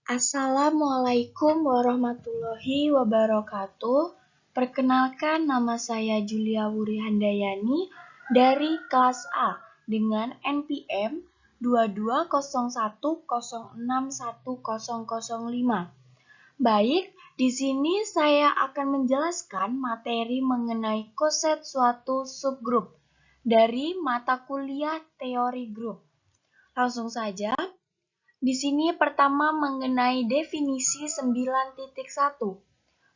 Assalamualaikum warahmatullahi wabarakatuh. Perkenalkan, nama saya Julia Wurihandayani dari kelas A dengan NPM 2201061005. Baik, di sini saya akan menjelaskan materi mengenai koset suatu subgrup dari mata kuliah teori grup. Langsung saja. Di sini pertama mengenai definisi 9.1.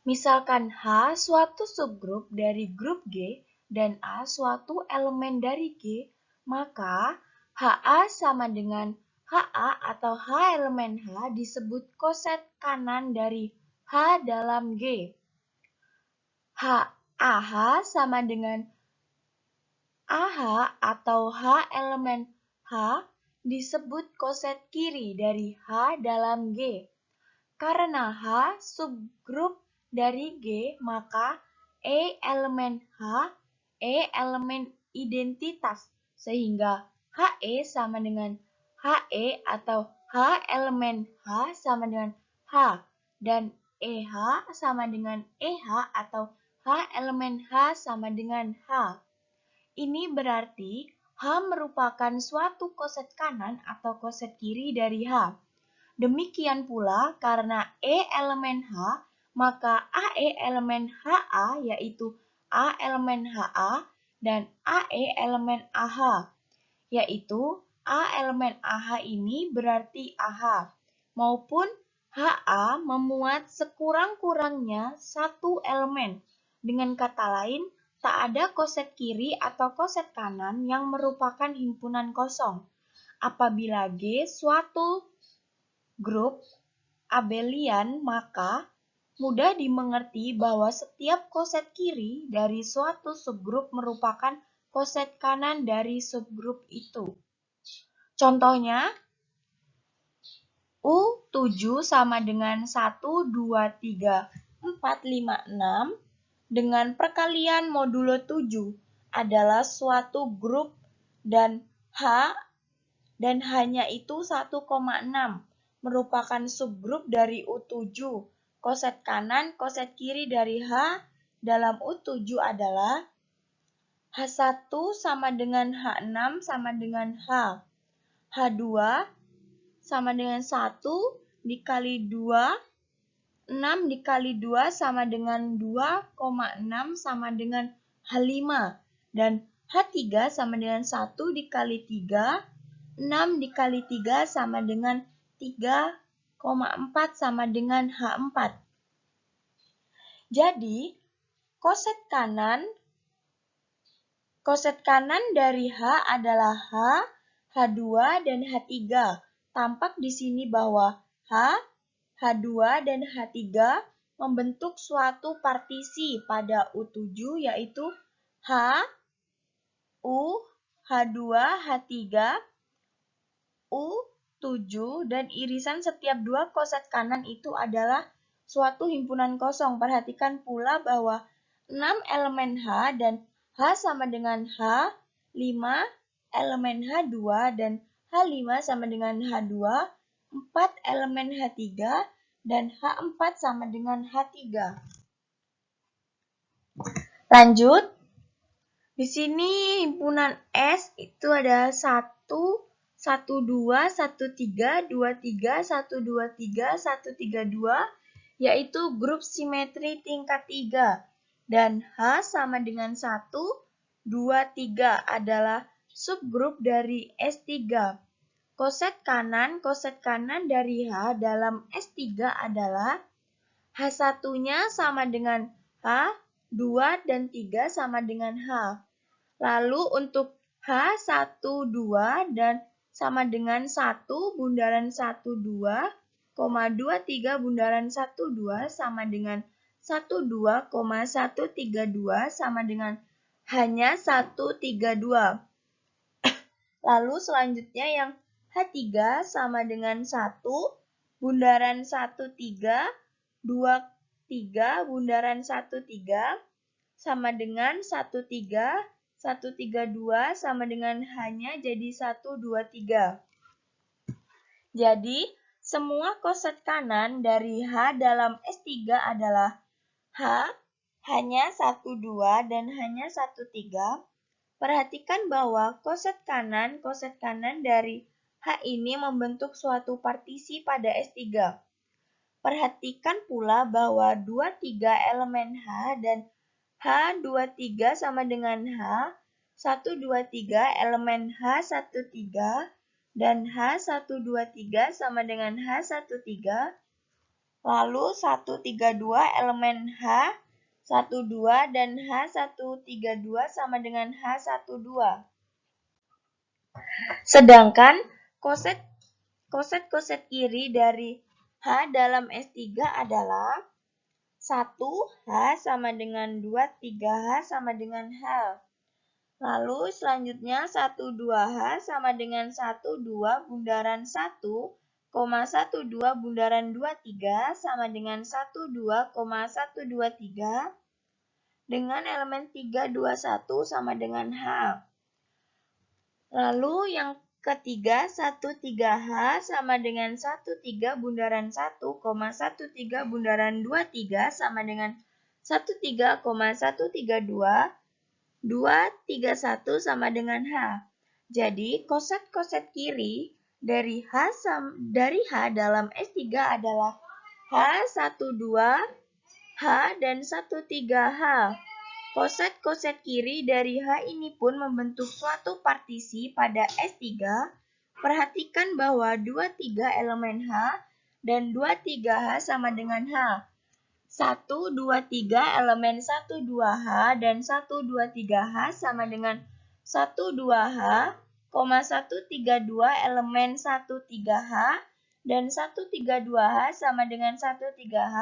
Misalkan H suatu subgrup dari grup G dan A suatu elemen dari G, maka HA sama dengan HA atau H elemen H disebut koset kanan dari H dalam G. AH sama dengan AH atau H elemen H disebut koset kiri dari H dalam G. Karena H subgrup dari G, maka E elemen H, E elemen identitas, sehingga HE sama dengan HE atau H elemen H sama dengan H, dan EH sama dengan EH atau H elemen H sama dengan H. Ini berarti H merupakan suatu koset kanan atau koset kiri dari H. Demikian pula karena E elemen H, maka AE elemen HA yaitu A elemen HA dan AE elemen AH, yaitu A elemen AH ini berarti AH, maupun HA memuat sekurang-kurangnya satu elemen. Dengan kata lain, tak ada koset kiri atau koset kanan yang merupakan himpunan kosong. Apabila G suatu grup abelian, maka mudah dimengerti bahwa setiap koset kiri dari suatu subgrup merupakan koset kanan dari subgrup itu. Contohnya, U7 sama dengan 1, 2, 3, 4, 5, 6 dengan perkalian modulo 7 adalah suatu grup dan hanya itu 1,6 merupakan subgrup dari U7. Koset kanan, koset kiri dari H dalam U7 adalah H1 sama dengan H6 sama dengan H. H2 sama dengan 1 dikali 2, 6 dikali 2 sama dengan 2,6 sama dengan H5. Dan H3 sama dengan 1 dikali 3, 6 dikali 3 sama dengan 3,4 sama dengan H4. Jadi, koset kanan dari H adalah H, H2, dan H3. Tampak di sini bahwa H, H2, dan H3 membentuk suatu partisi pada U7 yaitu H, U, H2, H3, U7, dan irisan setiap dua koset kanan itu adalah suatu himpunan kosong. Perhatikan pula bahwa 6 elemen H dan H sama dengan H, 5 elemen H2 dan H5 sama dengan H2, 4 elemen H3 dan H4 sama dengan H3. Lanjut. Di sini himpunan S itu ada 1, 1, 2, 1, 3, 2, 3, 1, 2, 3, 1, 3, 2, yaitu grup simetri tingkat 3. Dan H sama dengan 1, 2, 3 adalah subgrup dari S3. Koset kanan dari H dalam S3 adalah H1-nya sama dengan H, 2 dan 3 sama dengan H. Lalu untuk H1, 2 dan sama dengan 1 bundaran 1, 2, 2, 3 bundaran 1, 2 sama dengan 1, 2, 1, 3, 2 sama dengan hanya 1, 3, 2. Lalu selanjutnya yang H3 sama dengan 1 bundaran 1, 3, 2, 3 bundaran 1, 3 sama dengan 1, 3, 1, 3, 2 sama dengan hanya jadi 1, 2, 3. Jadi semua koset kanan dari H dalam S3 adalah H, hanya 1, 2, dan hanya 1, 3, perhatikan bahwa koset kanan dari H ini membentuk suatu partisi pada S3. Perhatikan pula bahwa 23 elemen H dan H23 sama dengan H, 123 elemen H13 dan H123 sama dengan H13, lalu 132 elemen H12 dan H132 sama dengan H12. Sedangkan koset kiri dari H dalam S3 adalah 1H sama dengan 2, 3H sama dengan H. Lalu selanjutnya 1, 2H sama dengan 1, 2 bundaran 1, 1, 2 bundaran 2, 3 sama dengan 1, 2, 1, 2, 3 dengan elemen 3, 2, 1 sama dengan H. Lalu yang ketiga 1, 3H sama dengan 1, 3 bundaran 1, 1, 3 bundaran 2, 3 sama dengan 1, 3, 1, 3, 2, 2, 3, 1 sama dengan H. Jadi, koset-koset kiri dari H dalam S3 adalah H12, H, dan 13H. Koset-koset kiri dari H ini pun membentuk suatu partisi pada S3. Perhatikan bahwa 23 elemen H dan 23H sama dengan H. 1, 2, 3 elemen 1, 2H dan 1, 2, 3H sama dengan 1, 2H, 1, 3, 2 elemen 1, 3H dan 1, 3, 2H sama dengan 1, 3H.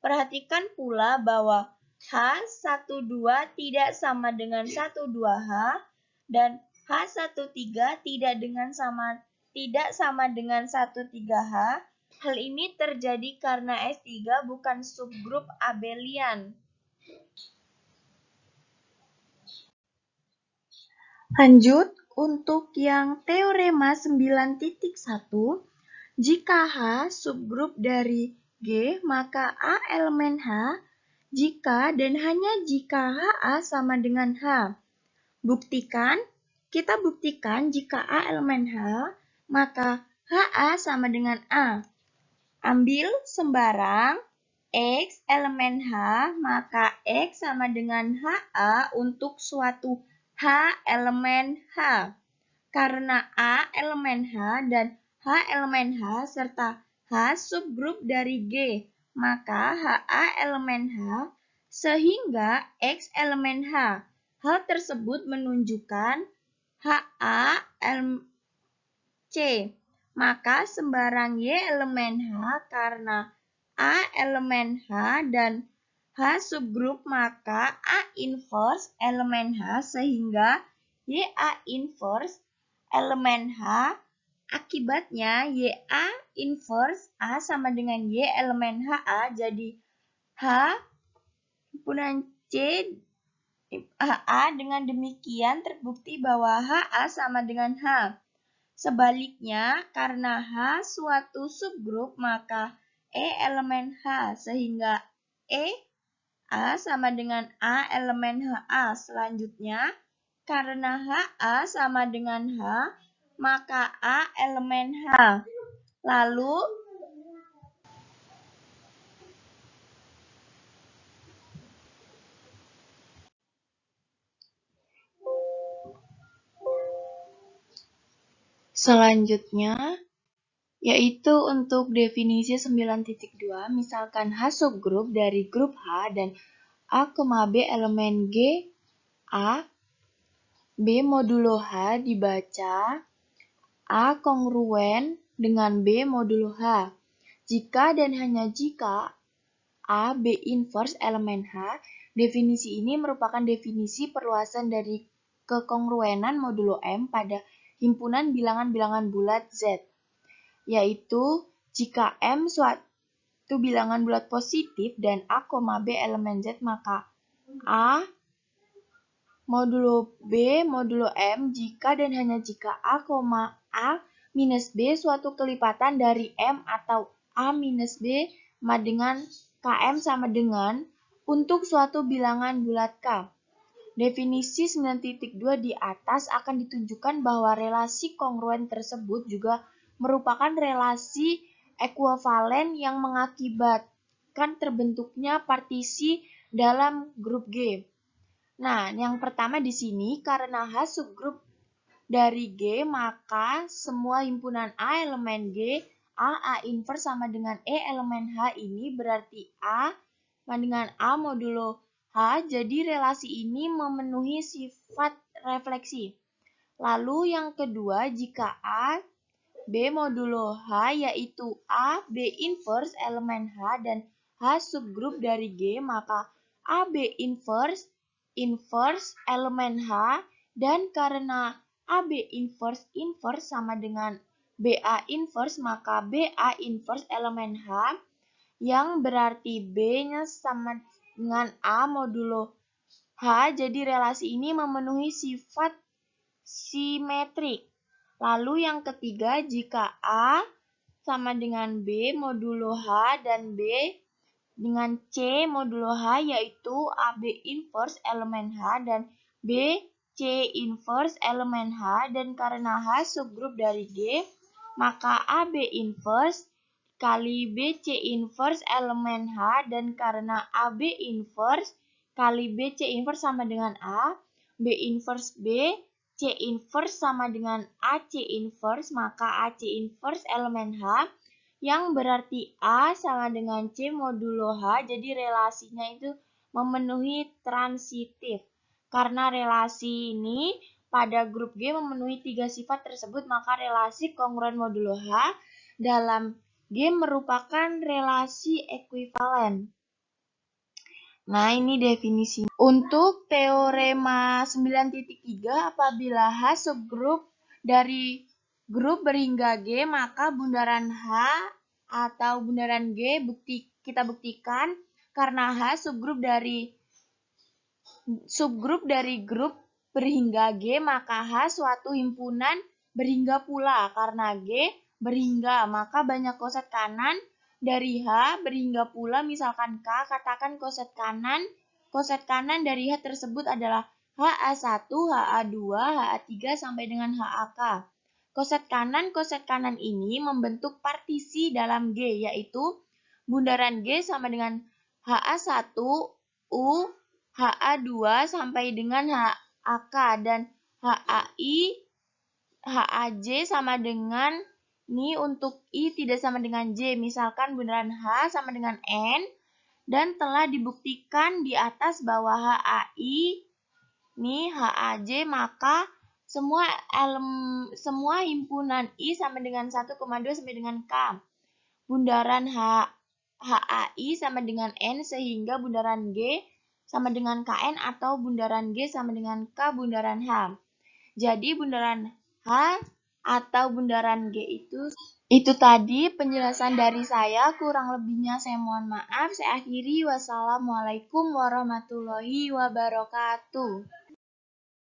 Perhatikan pula bahwa H12 tidak sama dengan 12H dan H13 tidak sama dengan 13H. Hal ini terjadi karena S3 bukan subgrup abelian. Lanjut, untuk yang teorema 9.1, jika H subgrup dari G, maka A elemen H jika dan hanya jika HA sama dengan H. Kita buktikan jika A elemen H, maka HA sama dengan A. Ambil sembarang X elemen H, maka X sama dengan HA untuk suatu H elemen H. Karena A elemen H dan H elemen H serta H subgrup dari G, maka HA elemen H sehingga X elemen H. Hal tersebut menunjukkan HA C. Maka sembarang Y elemen H karena A elemen H dan H subgrup, maka A inverse elemen H sehingga YA inverse elemen H. Akibatnya YA inverse A sama dengan Y elemen HA, jadi H himpunan C HA. Dengan demikian terbukti bahwa HA sama dengan H. Sebaliknya, karena H suatu subgrup, maka E elemen H sehingga A sama dengan A elemen HA. Selanjutnya, karena HA sama dengan H, maka A elemen H. Lalu, selanjutnya, yaitu untuk definisi 9.2, misalkan H subgrup dari grup H dan A, B elemen G, A, B modulo H dibaca A kongruen dengan B modulo H. Jika dan hanya jika A, B inverse elemen H, definisi ini merupakan definisi perluasan dari kekongruenan modulo M pada himpunan bilangan-bilangan bulat Z, yaitu jika M suatu bilangan bulat positif dan A, B elemen Z, maka A modulo B modulo M jika dan hanya jika A, minus B suatu kelipatan dari M atau A minus B sama dengan KM sama dengan untuk suatu bilangan bulat K. Definisi 9.2 di atas akan ditunjukkan bahwa relasi kongruen tersebut juga merupakan relasi ekuivalen yang mengakibatkan terbentuknya partisi dalam grup G. Nah, yang pertama di sini karena H subgrup dari G, maka semua himpunan A elemen G, A inverse sama dengan E elemen H ini berarti A sama dengan A modulo H, jadi relasi ini memenuhi sifat refleksi. Lalu yang kedua, jika A, B modulo H yaitu A, B inverse elemen H dan H subgrup dari G, maka A, B inverse elemen H, dan karena AB inverse sama dengan BA inverse, maka BA inverse elemen H yang berarti B-nya sama dengan A modulo H, jadi relasi ini memenuhi sifat simetrik. Lalu yang ketiga, jika A sama dengan B modulo H dan B dengan C modulo H yaitu AB inverse elemen H dan B C inverse elemen H, dan karena H subgrup dari G, maka AB inverse kali BC inverse elemen H, dan karena AB inverse kali BC inverse sama dengan A, B inverse B, C inverse sama dengan AC inverse, maka AC inverse elemen H yang berarti A sama dengan C modulo H, jadi relasinya itu memenuhi transitif. Karena relasi ini pada grup G memenuhi 3 sifat tersebut, maka relasi kongruen modulo H dalam G merupakan relasi ekuivalen. Nah, ini definisi. Untuk teorema 9.3, apabila H subgrup dari grup berhingga G, maka bundaran H atau bundaran G kita buktikan karena H subgrup dari grup berhingga G, maka H suatu himpunan berhingga pula. Karena G berhingga, maka banyak koset kanan dari H berhingga pula. Misalkan K, katakan koset kanan dari H tersebut adalah HA1, HA2, HA3 sampai dengan HAK. Koset kanan ini membentuk partisi dalam G, yaitu bundaran G sama dengan HA1, U, HA2 sampai dengan HAK, dan HAI, HAJ sama dengan ini untuk I tidak sama dengan J. Misalkan bundaran H sama dengan N, dan telah dibuktikan di atas bahwa HAI ini HAJ, maka semua himpunan I sama dengan 1,2 sampai dengan K. Bundaran HAI sama dengan N, sehingga bundaran G sama dengan KN atau bundaran G sama dengan K bundaran H. Jadi bundaran H atau bundaran G itu tadi penjelasan dari saya. Kurang lebihnya saya mohon maaf. Saya akhiri. Wassalamualaikum warahmatullahi wabarakatuh.